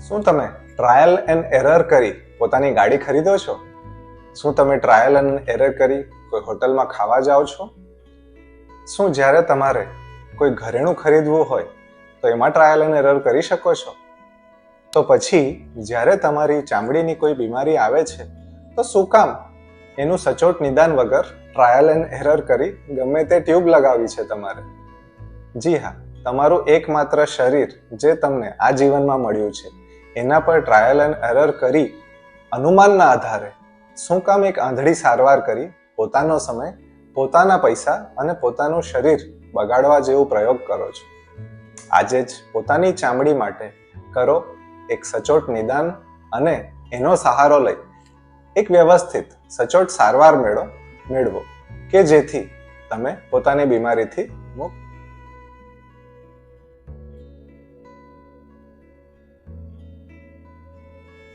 શું તમે trial and error કરી પોતાની ગાડી ખરીદો છો? શું તમે ટ્રાયલ એન્ડ એરર કરી કોઈ હોટલમાં ખાવા જાઓ છો? શું જ્યારે તમારે કોઈ ઘરેણું ખરીદવું હોય તો એમાં ટ્રાયલ એન્ડ એરર કરી શકો છો? તો પછી જ્યારે તમારી ચામડીની કોઈ બીમારી આવે છે તો શું કામ એનું સચોટ નિદાન વગર ટ્રાયલ એન્ડ એરર કરી ગમે તે ટ્યુબ લગાવી છે તમારે? જી હા, તમારું એકમાત્ર શરીર જે તમને આ જીવનમાં મળ્યું છે એના પર ટ્રાયલ એન્ડ એરર કરી અનુમાનના આધારે શું કામ એક આંધળી સારવાર કરી પોતાનો સમય, પોતાના પૈસા અને પોતાનું શરીર બગાડવા જેવો પ્રયોગ કરો છો? આજે જ પોતાની ચામડી માટે કરો એક સચોટ નિદાન અને એનો સહારો લઈ એક વ્યવસ્થિત સચોટ સારવાર મેળવો કે જેથી તમે પોતાની બીમારીથી મુક્ત